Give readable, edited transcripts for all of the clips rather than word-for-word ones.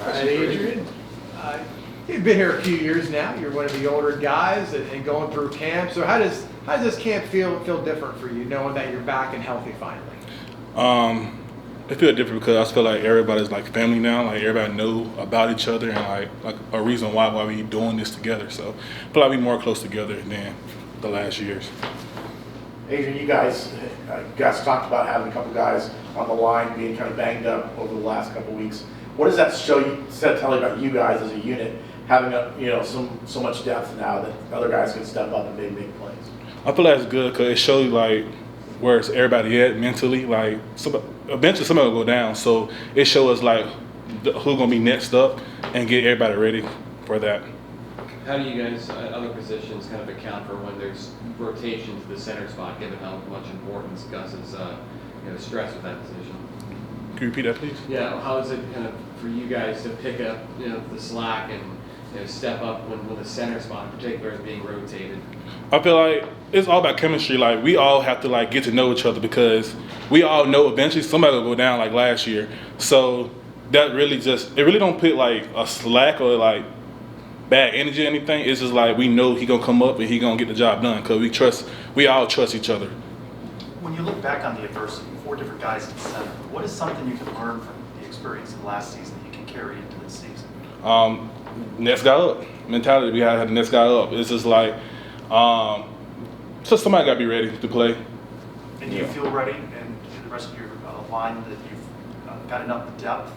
All right, Adrian. You've been here a few years now. You're one of the older guys and going through camp. So how does this camp feel different for you, knowing that you're back and healthy finally? It feels different because I just feel like everybody's like family now. Like everybody know about each other and like a reason why we doing this together. So I feel like we more close together than the last years. Adrian, you guys talked about having a couple guys on the line being kind of banged up over the last couple weeks. What does that tell you about you guys as a unit, having so much depth now that other guys can step up and make plays? I feel like it's good because it shows you like where's everybody at mentally. Like eventually somebody will go down, so it shows us like who's gonna be next up and get everybody ready for that. How do you guys, at other positions, kind of account for when there's rotation to the center spot, given how much importance Gus's stress with that position? Can you repeat that, please? Yeah, how is it kind of for you guys to pick up the slack and step up when the center spot in particular is being rotated? I feel like it's all about chemistry. Like we all have to like get to know each other because we all know eventually somebody will go down like last year. So that really it really don't put like a slack or like bad energy or anything. It's just like we know he gonna come up and he gonna get the job done because we all trust each other. When you look back on the adversity, 4 different guys in center, what is something you can learn from the experience of last season that you can carry into this season? Next guy up mentality. We gotta have the next guy up. It's just like so somebody gotta be ready to play. And do you feel ready, and the rest of your line, that you've got enough depth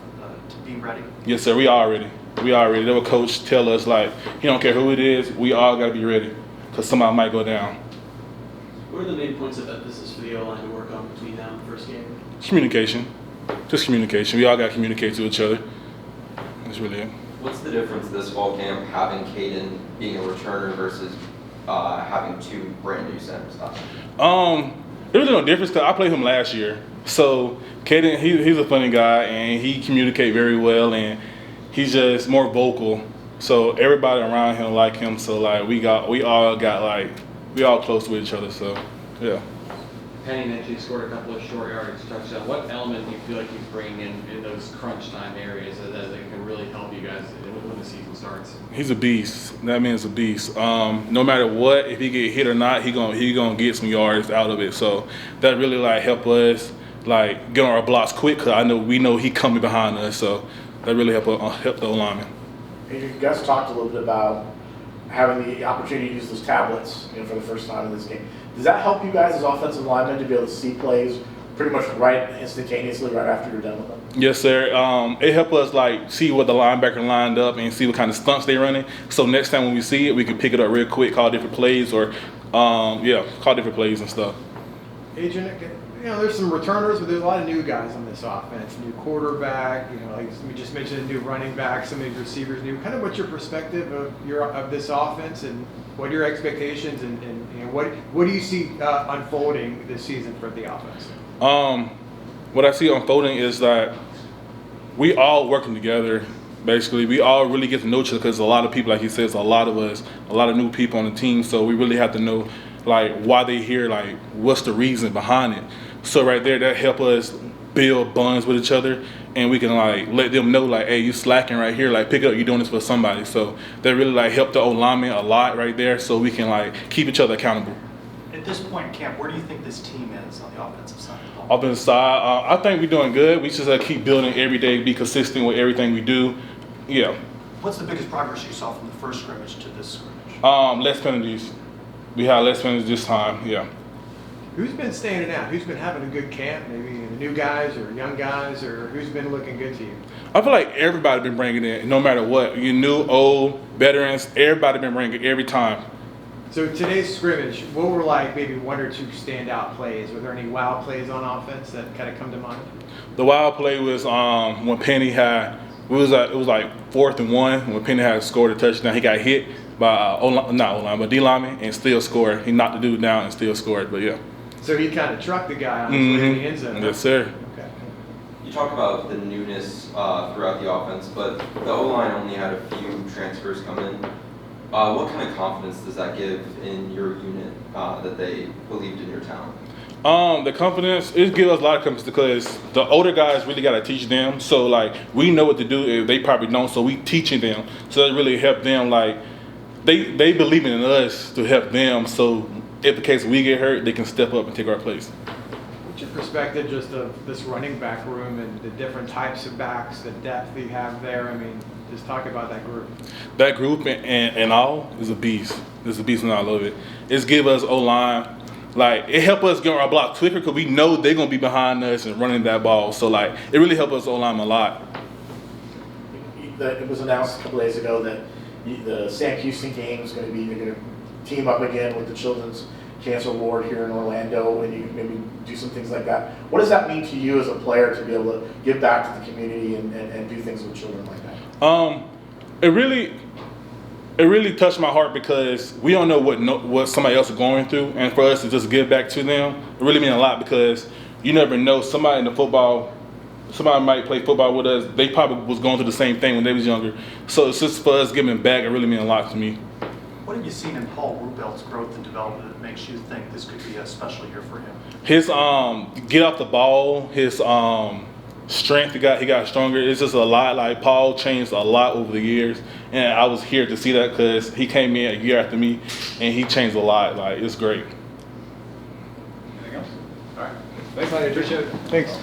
to be ready? Yes, sir. We are ready. They will coach tell us like he don't care who it is. We all gotta be ready because somebody might go down. What are the main points of emphasis for the O-line to work on between now and the first game? Communication. Just communication. We all got to communicate to each other. That's really it. What's the difference this fall camp having Caden being a returner versus having 2 brand new centers? There really no difference because I played him last year. So Caden, he's a funny guy and he communicates very well and he's just more vocal. So everybody around him like him. So like we all close with each other. So yeah. Penny mentioned he scored a couple of short yardage touchdowns. What element do you feel like he's bringing in those crunch time areas that can really help you guys when the season starts? He's a beast. That man's a beast. No matter what, if he get hit or not, he gonna get some yards out of it. So that really like help us like get on our blocks quick because we know he coming behind us. So that really help the O-lineman. You guys talked a little bit about having the opportunity to use those tablets for the first time in this game. Does that help you guys as offensive linemen to be able to see plays pretty much instantaneously right after you're done with them? Yes, sir. It helps us like see what the linebacker lined up and see what kind of stunts they're running. So next time when we see it, we can pick it up real quick, call different plays, or call different plays and stuff. Adrian, there's some returners, but there's a lot of new guys on this offense. New quarterback, like we just mentioned, a new running back, some of these receivers new. Kind of what's your perspective of this offense and what are your expectations and what do you see unfolding this season for the offense? What I see unfolding is that we all working together. Basically, we all really get to know each other because a lot of people, like he says, a lot of us, a lot of new people on the team. So we really have to know like why they here, like what's the reason behind it. So right there, that help us build bonds with each other, and we can like let them know like, hey, you slacking right here, like pick it up, you're doing this for somebody. So that really like helped the O-lineman a lot right there, so we can like keep each other accountable. At this point in camp, where do you think this team is on the offensive side? Offensive side, I think we're doing good. We just keep building every day, be consistent with everything we do. Yeah. What's the biggest progress you saw from the first scrimmage to this scrimmage? Less penalties. We had less penalties this time. Yeah. Who's been standing out? Who's been having a good camp? Maybe the new guys or young guys, or who's been looking good to you? I feel like everybody been bringing it, no matter what. You new, old, veterans, everybody been bringing it every time. So today's scrimmage, what were like maybe 1 or 2 standout plays? Were there any wild plays on offense that kind of come to mind? The wild play was when Penny had, it was like 4th and 1 when Penny had scored a touchdown. He got hit by but D lineman and still scored. He knocked the dude down and still scored. But yeah. So he kind of trucked the guy on his way to the end zone. Yes, sir. Okay. You talk about the newness throughout the offense, but the O-line only had a few transfers come in. What kind of confidence does that give in your unit that they believed in your talent? The confidence, it gives us a lot of confidence because the older guys really got to teach them. So, like, we know what to do if they probably don't, so we teaching them. So it really help them, like, they believe in us to help them. So if the case we get hurt, they can step up and take our place. What's your perspective just of this running back room and the different types of backs, the depth you have there? I mean, just talk about that group. That group and all is a beast. It's a beast and I love it. It's give us O-line. Like, it help us get on our block quicker because we know they're going to be behind us and running that ball. So, like, it really help us O-line a lot. It was announced a couple days ago that the Sam Houston game is going to be, you're going to team up again with the Children's Cancer Ward here in Orlando, and you maybe do some things like that. What does that mean to you as a player to be able to give back to the community and do things with children like that? It really touched my heart because we don't know what somebody else is going through, and for us to just give back to them, it really means a lot because you never know, somebody in the football, somebody might play football with us, they probably was going through the same thing when they was younger. So it's just for us giving back, it really means a lot to me. What have you seen in Paul Rubel's growth and development that makes you think this could be a special year for him? His get off the ball, his strength, he got stronger. It's just a lot. Like, Paul changed a lot over the years, and I was here to see that because he came in a year after me, and he changed a lot. Like, it's great. Anything else? All right. Thanks, Adrian. Appreciate it. Thanks.